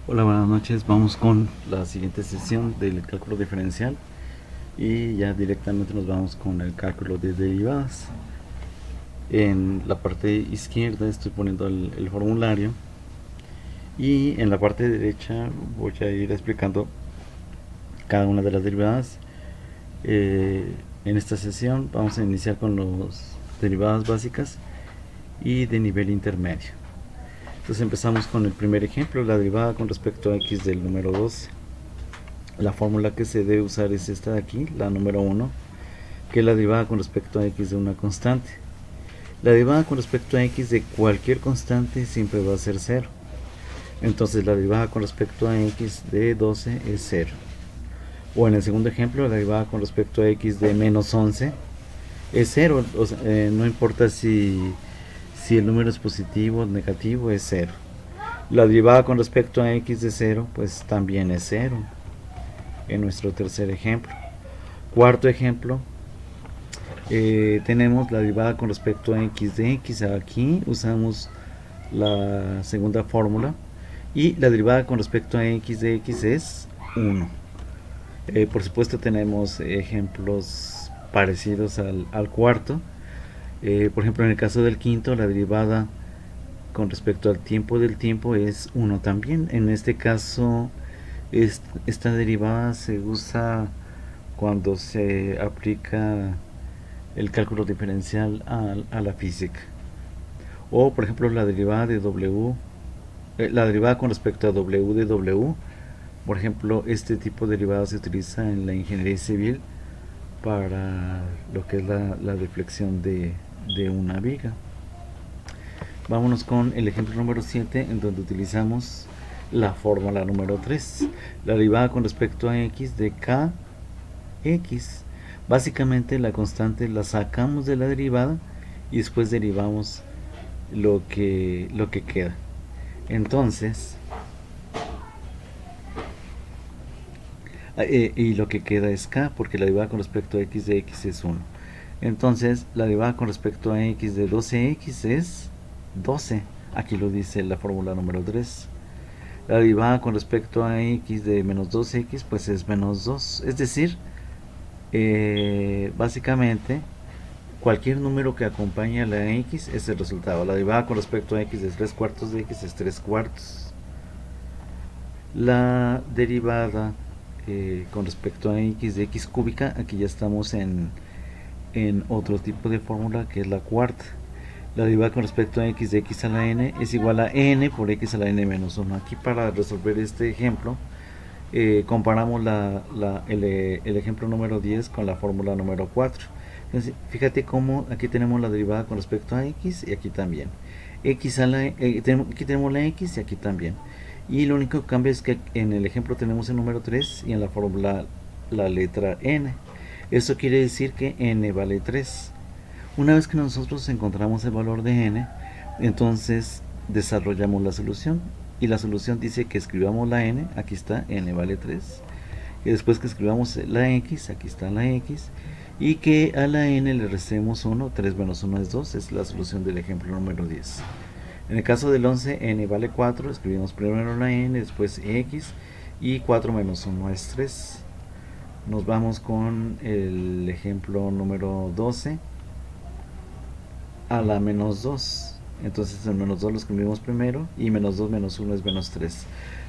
Hola, buenas noches. Vamos con la siguiente sesión del cálculo diferencial y ya directamente nos vamos con el cálculo de derivadas. En la parte izquierda estoy poniendo el formulario y en la parte derecha voy a ir explicando cada una de las derivadas. En esta sesión vamos a iniciar con las derivadas básicas y de nivel intermedio. Entonces empezamos con el primer ejemplo, la derivada con respecto a x del número 12. La fórmula que se debe usar es esta de aquí, la número 1, que es la derivada con respecto a x de una constante. La derivada con respecto a x de cualquier constante siempre va a ser 0. Entonces la derivada con respecto a x de 12 es 0. O en el segundo ejemplo, la derivada con respecto a x de menos 11 es 0. O sea, no importa si el número es positivo o negativo, es 0. La derivada con respecto a x de 0, pues también es 0. En nuestro tercer ejemplo. Cuarto ejemplo, tenemos la derivada con respecto a x de x. Aquí usamos la segunda fórmula y la derivada con respecto a x de x es 1. Por supuesto tenemos ejemplos parecidos al cuarto. Por ejemplo, en el caso del quinto, la derivada con respecto al tiempo del tiempo es 1 también. En este caso, esta derivada se usa cuando se aplica el cálculo diferencial a la física. O por ejemplo la derivada de w, la derivada con respecto a w de w. Por ejemplo, este tipo de derivada se utiliza en la ingeniería civil para lo que es la deflexión de una viga. Vámonos con el ejemplo número 7, en donde utilizamos la fórmula número 3, la derivada con respecto a x de kx. Básicamente la constante la sacamos de la derivada y después derivamos lo que queda. Entonces, y lo que queda es k, porque la derivada con respecto a x de x es 1. Entonces, la derivada con respecto a x de 12x es 12. Aquí lo dice la fórmula número 3. La derivada con respecto a x de menos 2x, pues es menos 2. Es decir, básicamente, cualquier número que acompañe a la x es el resultado. La derivada con respecto a x de 3 cuartos de x es 3 cuartos. La derivada con respecto a x de x cúbica, aquí ya estamos en otro tipo de fórmula que es la cuarta. La derivada con respecto a x de x a la n es igual a n por x a la n menos 1. Aquí para resolver este ejemplo comparamos el ejemplo número 10 con la fórmula número 4. Entonces, fíjate cómo aquí tenemos la derivada con respecto a x y aquí también. Aquí tenemos la x y aquí también. Y lo único que cambia es que en el ejemplo tenemos el número 3 y en la fórmula la letra n. Eso quiere decir que n vale 3. Una vez que nosotros encontramos el valor de n, entonces desarrollamos la solución. Y la solución dice que escribamos la n, aquí está, n vale 3. Y después que escribamos la x, aquí está la x. Y que a la n le restemos 1, 3 menos 1 es 2, es la solución del ejemplo número 10. En el caso del 11, n vale 4, escribimos primero la n, después x, y 4 menos 1 es 3. Nos vamos con el ejemplo número 12, a la menos 2. Entonces el menos 2 lo escribimos primero y menos 2 menos 1 es menos 3.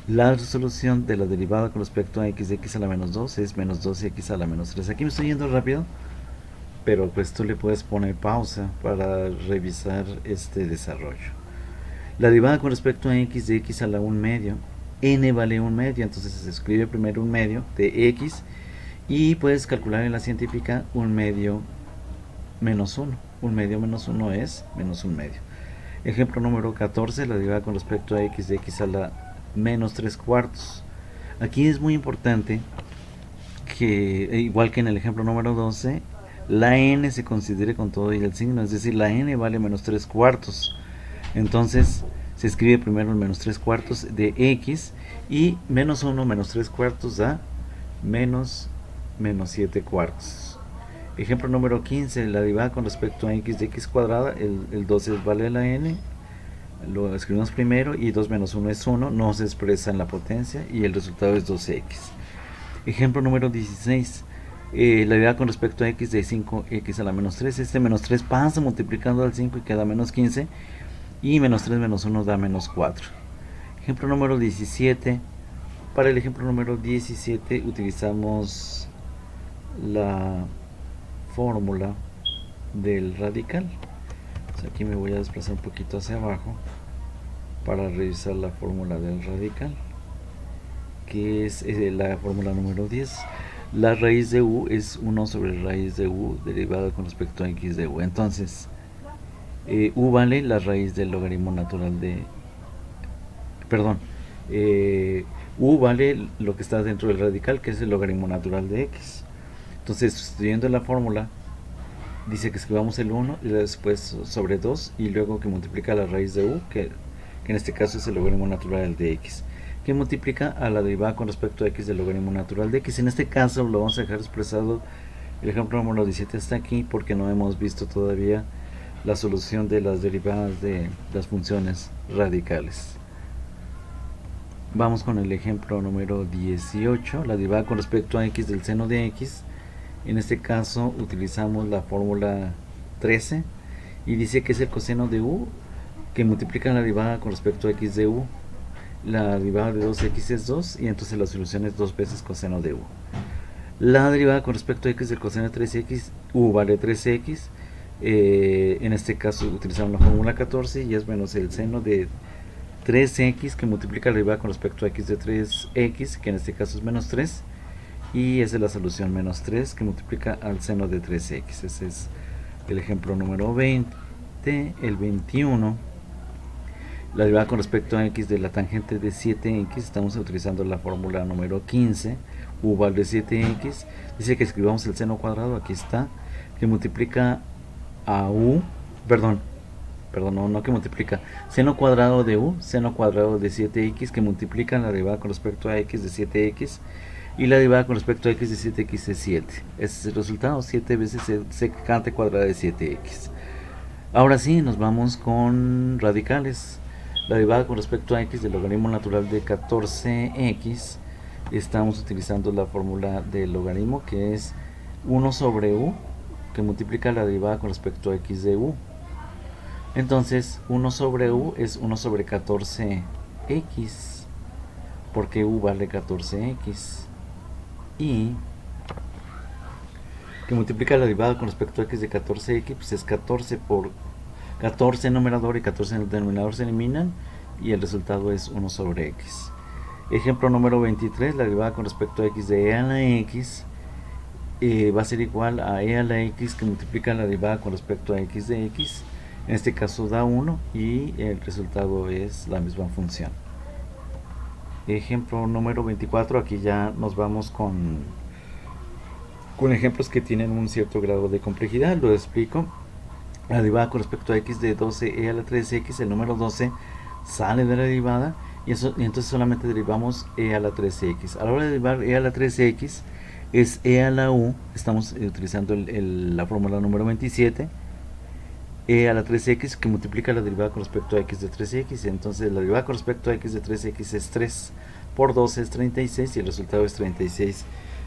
La resolución de la derivada con respecto a x de x a la menos 2 es menos 2x a la menos 3. Aquí me estoy yendo rápido, pero pues tú le puedes poner pausa para revisar este desarrollo. La derivada con respecto a x de x a la 1 medio, n vale 1 medio, entonces se escribe primero 1 medio de x y puedes calcular en la científica 1 medio menos 1. 1 medio menos 1 es menos 1 medio. Ejemplo número 14, la derivada con respecto a x de x a la menos 3 cuartos. Aquí es muy importante que, igual que en el ejemplo número 12, la n se considere con todo y el signo, es decir, la n vale menos 3 cuartos. Entonces se escribe primero el menos 3 cuartos de x y menos 1 menos 3 cuartos da menos 7 cuartos. Ejemplo número 15, la derivada con respecto a x de x cuadrada, el 12 vale la n, Lo escribimos primero y 2 menos 1 es 1, no se expresa en la potencia y el resultado es 12x. Ejemplo número 16. La derivada con respecto a x de 5x a la menos 3. Este menos 3 pasa multiplicando al 5 y queda menos 15. Y menos 3 menos 1 da menos 4. Ejemplo número 17. Para el ejemplo número 17 utilizamos la fórmula del radical. Entonces aquí me voy a desplazar un poquito hacia abajo para revisar la fórmula del radical, que es la fórmula número 10. La raíz de u es 1 sobre raíz de u derivada con respecto a x de u. Entonces, u vale la raíz del logaritmo natural de... Perdón, u vale lo que está dentro del radical, que es el logaritmo natural de x. Entonces, sustituyendo la fórmula, dice que escribamos el 1 y después sobre 2 y luego que multiplica la raíz de u, que en este caso es el logaritmo natural de x, que multiplica a la derivada con respecto a x del logaritmo natural de x. En este caso lo vamos a dejar expresado el ejemplo número 17 hasta aquí porque no hemos visto todavía la solución de las derivadas de las funciones radicales. Vamos con el ejemplo número 18, la derivada con respecto a x del seno de x. En este caso utilizamos la fórmula 13 y dice que es el coseno de u que multiplica la derivada con respecto a x de u. La derivada de 2x es 2 y entonces la solución es 2 veces coseno de u. La derivada con respecto a x del coseno de 3x, u vale 3x. En este caso utilizamos la fórmula 14 y es menos el seno de 3x que multiplica la derivada con respecto a x de 3x, que en este caso es menos 3. Y esa es la solución menos 3 que multiplica al seno de 3x. Ese es el ejemplo número 20. El 21, la derivada con respecto a x de la tangente de 7x, estamos utilizando la fórmula número 15, u vale 7x, dice que escribamos el seno cuadrado, aquí está, que multiplica a u, perdón, no que multiplica, seno cuadrado de u, seno cuadrado de 7x, que multiplica la derivada con respecto a x de 7x, y la derivada con respecto a x de 7x es 7. Ese es el resultado, 7 veces secante cuadrada de 7x. Ahora sí, nos vamos con radicales. La derivada con respecto a x del logaritmo natural de 14x, estamos utilizando la fórmula del logaritmo, que es 1 sobre u, que multiplica la derivada con respecto a x de u. Entonces 1 sobre u es 1 sobre 14x, porque u vale 14x, y que multiplica la derivada con respecto a x de 14x, pues es 14 por 14 en numerador y 14 en el denominador se eliminan y el resultado es 1 sobre x. Ejemplo número 23, la derivada con respecto a x de e a la x va a ser igual a e a la x que multiplica la derivada con respecto a x de x. En este caso da 1 y el resultado es la misma función. Ejemplo número 24, aquí ya nos vamos con ejemplos que tienen un cierto grado de complejidad. Lo explico. La derivada con respecto a x de 12e a la 3x, el número 12 sale de la derivada y entonces solamente derivamos e a la 3x. A la hora de derivar e a la 3x es e a la u, estamos utilizando la fórmula número 27, e a la 3x que multiplica la derivada con respecto a x de 3x, entonces la derivada con respecto a x de 3x es 3 por 12 es 36 y el resultado es 36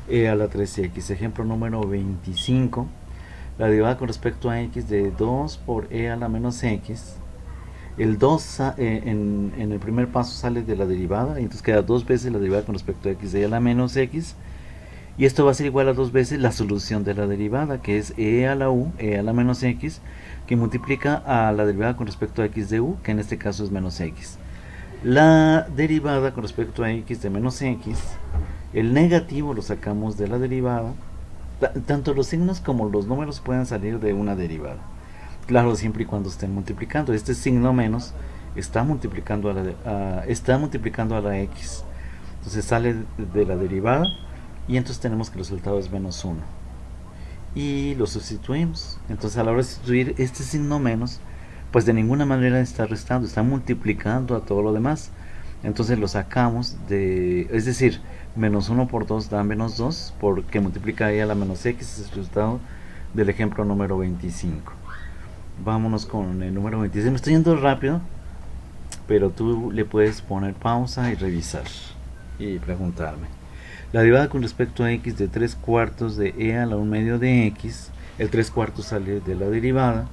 e a la 3x. Ejemplo número 25, la derivada con respecto a x de 2 por e a la menos x. El 2 en el primer paso sale de la derivada y entonces queda 2 veces la derivada con respecto a x de e a la menos x, y esto va a ser igual a 2 veces la solución de la derivada, que es e a la u, e a la menos x, que multiplica a la derivada con respecto a x de u, que en este caso es menos x. La derivada con respecto a x de menos x, el negativo lo sacamos de la derivada. Tanto los signos como los números pueden salir de una derivada, claro, siempre y cuando estén multiplicando. Este signo menos está multiplicando a la x, entonces sale de la derivada y entonces tenemos que el resultado es menos 1 y lo sustituimos. Entonces a la hora de sustituir este signo menos, pues de ninguna manera está restando, está multiplicando a todo lo demás. Entonces lo sacamos es decir, menos 1 por 2 da menos 2, porque multiplica e a la menos x, es el resultado del ejemplo número 25. Vámonos con el número 26. Me estoy yendo rápido, pero tú le puedes poner pausa y revisar y preguntarme. La derivada con respecto a x de 3 cuartos de e a la 1 medio de x, el 3 cuartos sale de la derivada,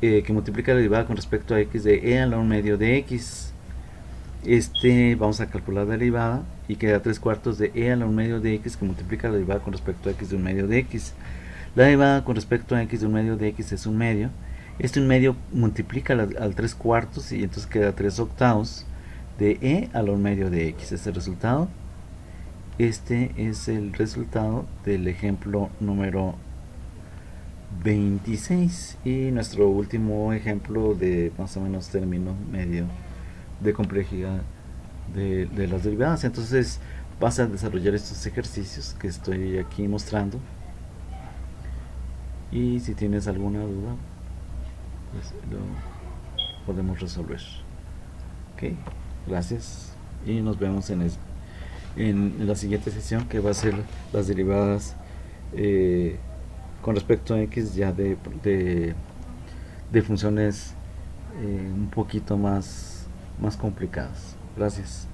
que multiplica la derivada con respecto a x de e a la 1 medio de x. Vamos a calcular la derivada y queda 3 cuartos de e a la 1 medio de x, que multiplica la derivada con respecto a x de 1 medio de x. La derivada con respecto a x de 1 medio de x es 1 medio. 1 medio multiplica al 3 cuartos y entonces queda 3 octavos de e a la 1 medio de x. Este es el resultado del ejemplo número 26 y nuestro último ejemplo de más o menos término medio de complejidad de las derivadas. Entonces vas a desarrollar estos ejercicios que estoy aquí mostrando y si tienes alguna duda pues lo podemos resolver. Ok, gracias y nos vemos en la siguiente sesión, que va a ser las derivadas con respecto a x ya de funciones un poquito más complicadas. Gracias.